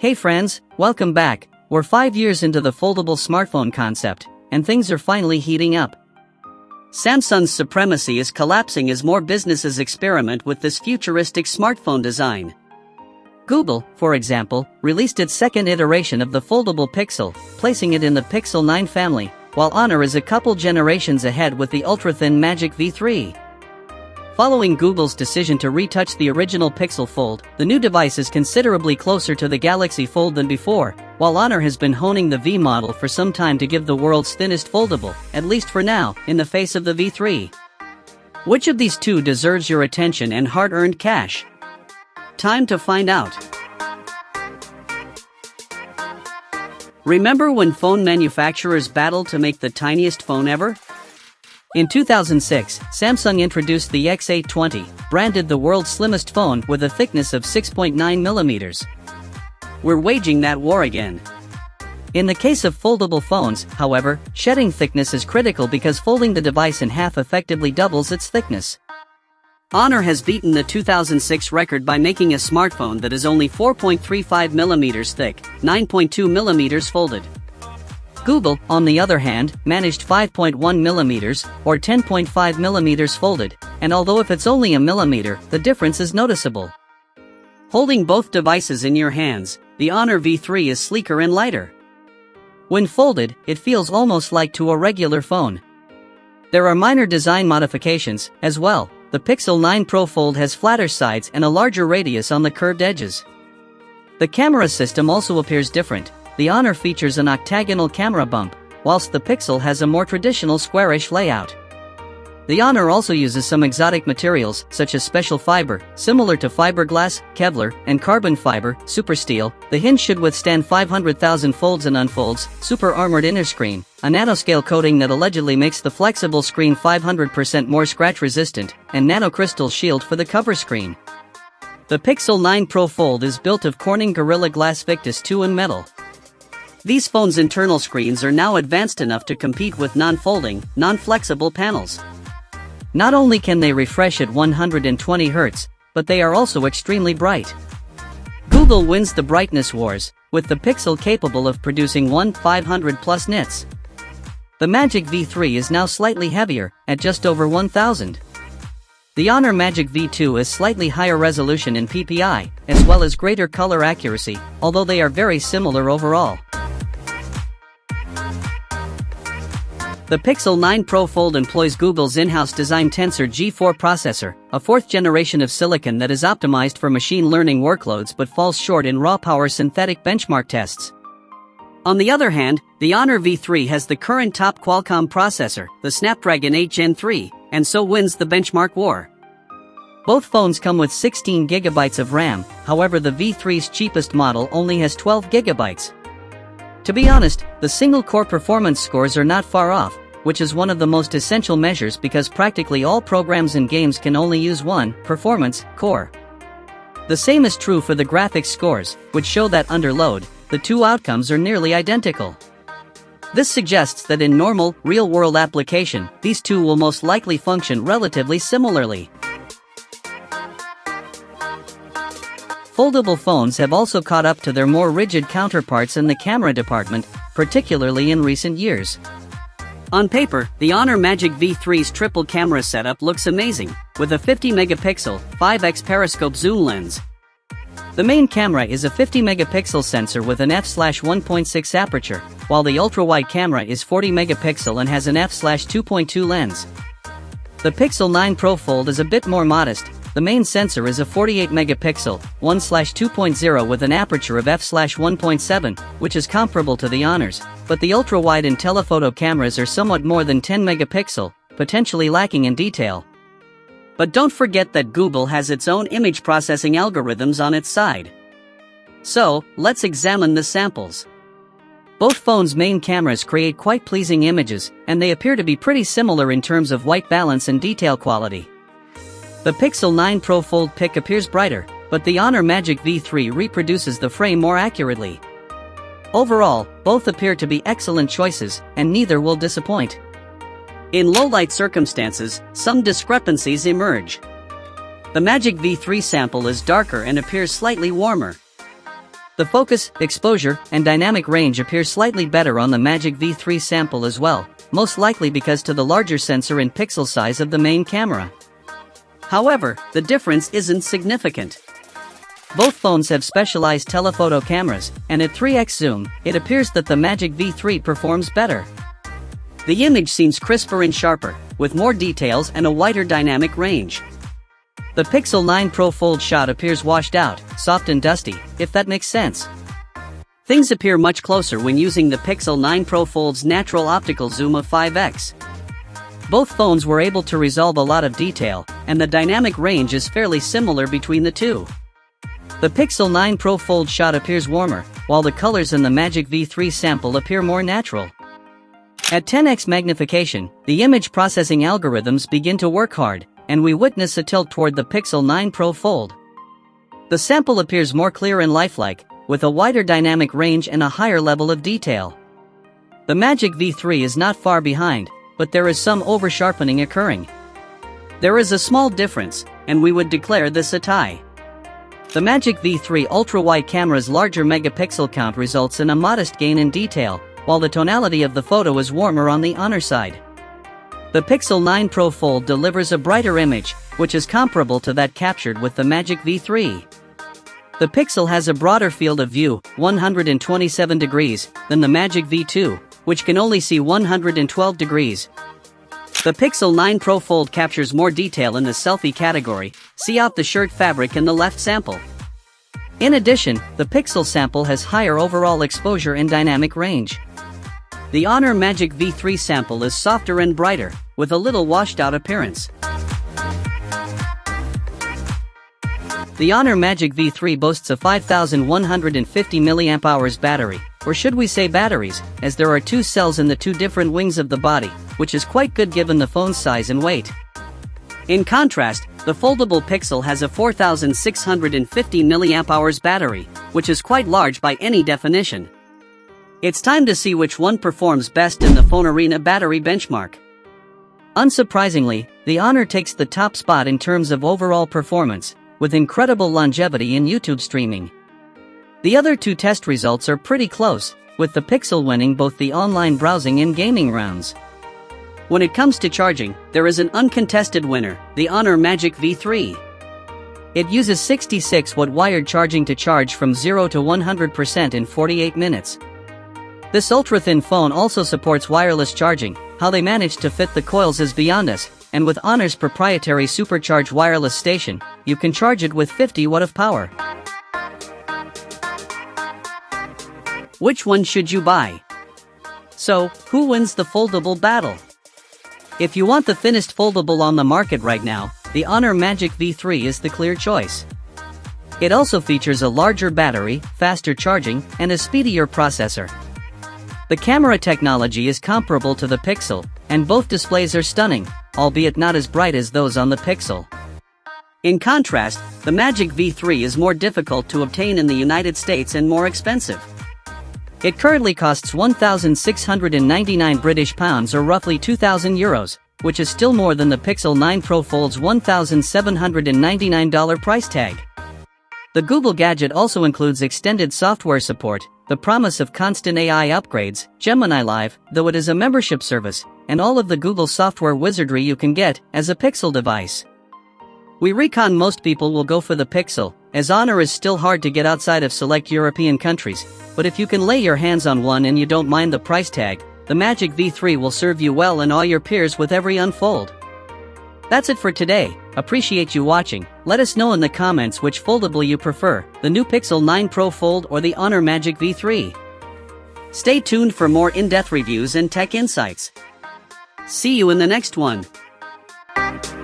Hey friends, welcome back. We're 5 years into the foldable smartphone concept, and things are finally heating up. Samsung's supremacy is collapsing as more businesses experiment with this futuristic smartphone design. Google, for example, released its second iteration of the foldable Pixel, placing it in the Pixel 9 family, while Honor is a couple generations ahead with the ultra-thin Magic V3. Following Google's decision to retouch the original Pixel Fold, the new device is considerably closer to the Galaxy Fold than before, while Honor has been honing the V model for some time to give the world's thinnest foldable, at least for now, in the face of the V3. Which of these two deserves your attention and hard-earned cash? Time to find out. Remember when phone manufacturers battled to make the tiniest phone ever? In 2006, Samsung introduced the X820, branded the world's slimmest phone with a thickness of 6.9 mm. We're waging that war again. In the case of foldable phones, however, shedding thickness is critical because folding the device in half effectively doubles its thickness. Honor has beaten the 2006 record by making a smartphone that is only 4.35 mm thick, 9.2 mm folded. Google, on the other hand, managed 5.1 mm, or 10.5 mm folded, and although if it's only a millimeter, the difference is noticeable. Holding both devices in your hands, the Honor V3 is sleeker and lighter. When folded, it feels almost like to a regular phone. There are minor design modifications, as well. The Pixel 9 Pro Fold has flatter sides and a larger radius on the curved edges. The camera system also appears different. The Honor features an octagonal camera bump, whilst the Pixel has a more traditional squarish layout. The Honor also uses some exotic materials, such as special fiber, similar to fiberglass, Kevlar, and carbon fiber, supersteel. The hinge should withstand 500,000 folds and unfolds, super armored inner screen, a nanoscale coating that allegedly makes the flexible screen 500% more scratch resistant, and nanocrystal shield for the cover screen. The Pixel 9 Pro Fold is built of Corning Gorilla Glass Victus 2 in metal. These phones' internal screens are now advanced enough to compete with non-folding, non-flexible panels. Not only can they refresh at 120 Hz, but they are also extremely bright. Google wins the brightness wars, with the Pixel capable of producing 500+ nits. The Magic V3 is now slightly heavier, at just over 1000. The Honor Magic V2 is slightly higher resolution in PPI, as well as greater color accuracy, although they are very similar overall. The Pixel 9 Pro Fold employs Google's in-house designed Tensor G4 processor, a fourth generation of silicon that is optimized for machine learning workloads but falls short in raw power synthetic benchmark tests. On the other hand, the Honor V3 has the current top Qualcomm processor, the Snapdragon 8 Gen 3, and so wins the benchmark war. Both phones come with 16 GB of RAM, however the V3's cheapest model only has 12 GB. To be honest, the single-core performance scores are not far off, which is one of the most essential measures because practically all programs and games can only use one performance core. The same is true for the graphics scores, which show that under load, the two outcomes are nearly identical. This suggests that in normal, real-world application, these two will most likely function relatively similarly. Foldable phones have also caught up to their more rigid counterparts in the camera department, particularly in recent years. On paper, the Honor Magic V3's triple camera setup looks amazing, with a 50-megapixel, 5x periscope zoom lens. The main camera is a 50-megapixel sensor with an f/1.6 aperture, while the ultra-wide camera is 40-megapixel and has an f/2.2 lens. The Pixel 9 Pro Fold is a bit more modest. The main sensor is a 48-megapixel, 1/2.0 with an aperture of f/1.7, which is comparable to the Honor's, but the ultra-wide and telephoto cameras are somewhat more than 10 megapixel, potentially lacking in detail. But don't forget that Google has its own image processing algorithms on its side. So, let's examine the samples. Both phones' main cameras create quite pleasing images, and they appear to be pretty similar in terms of white balance and detail quality. The Pixel 9 Pro Fold pic appears brighter, but the Honor Magic V3 reproduces the frame more accurately. Overall, both appear to be excellent choices, and neither will disappoint. In low-light circumstances, some discrepancies emerge. The Magic V3 sample is darker and appears slightly warmer. The focus, exposure, and dynamic range appear slightly better on the Magic V3 sample as well, most likely because to the larger sensor and pixel size of the main camera. However, the difference isn't significant. Both phones have specialized telephoto cameras, and at 3x zoom, it appears that the Magic V3 performs better. The image seems crisper and sharper, with more details and a wider dynamic range. The Pixel 9 Pro Fold shot appears washed out, soft and dusty, if that makes sense. Things appear much closer when using the Pixel 9 Pro Fold's natural optical zoom of 5x. Both phones were able to resolve a lot of detail, and the dynamic range is fairly similar between the two. The Pixel 9 Pro Fold shot appears warmer, while the colors in the Magic V3 sample appear more natural. At 10x magnification, the image processing algorithms begin to work hard, and we witness a tilt toward the Pixel 9 Pro Fold. The sample appears more clear and lifelike, with a wider dynamic range and a higher level of detail. The Magic V3 is not far behind, but there is some over-sharpening occurring. There is a small difference, and we would declare this a tie. The Magic V3 ultra-wide camera's larger megapixel count results in a modest gain in detail, while the tonality of the photo is warmer on the Honor side. The Pixel 9 Pro Fold delivers a brighter image, which is comparable to that captured with the Magic V3. The Pixel has a broader field of view, 127 degrees, than the Magic V2, which can only see 112 degrees. The Pixel 9 Pro Fold captures more detail in the selfie category, see out the shirt fabric in the left sample. In addition, the Pixel sample has higher overall exposure and dynamic range. The Honor Magic V3 sample is softer and brighter, with a little washed-out appearance. The Honor Magic V3 boasts a 5150 mAh battery, or should we say batteries, as there are two cells in the two different wings of the body, which is quite good given the phone's size and weight. In contrast, the foldable Pixel has a 4650 mAh battery, which is quite large by any definition. It's time to see which one performs best in the Phone Arena battery benchmark. Unsurprisingly, the Honor takes the top spot in terms of overall performance, with incredible longevity in YouTube streaming. The other two test results are pretty close, with the Pixel winning both the online browsing and gaming rounds. When it comes to charging, there is an uncontested winner, the Honor Magic V3. It uses 66-watt wired charging to charge from 0 to 100% in 48 minutes. This ultra-thin phone also supports wireless charging. How they managed to fit the coils is beyond us, and with Honor's proprietary supercharged wireless station, you can charge it with 50 watts of power. Which one should you buy? So, who wins the foldable battle? If you want the thinnest foldable on the market right now, the Honor Magic V3 is the clear choice. It also features a larger battery, faster charging, and a speedier processor. The camera technology is comparable to the Pixel, and both displays are stunning, albeit not as bright as those on the Pixel. In contrast, the Magic V3 is more difficult to obtain in the United States and more expensive. It currently costs £1,699 or roughly €2,000, which is still more than the Pixel 9 Pro Fold's $1,799 price tag. The Google gadget also includes extended software support, the promise of constant AI upgrades, Gemini Live, though it is a membership service, and all of the Google software wizardry you can get as a Pixel device. We recon most people will go for the Pixel, as Honor is still hard to get outside of select European countries, but if you can lay your hands on one and you don't mind the price tag, the Magic V3 will serve you well and all your peers with every unfold. That's it for today. Appreciate you watching. Let us know in the comments which foldable you prefer, the new Pixel 9 Pro Fold or the Honor Magic V3. Stay tuned for more in-depth reviews and tech insights. See you in the next one. Bye.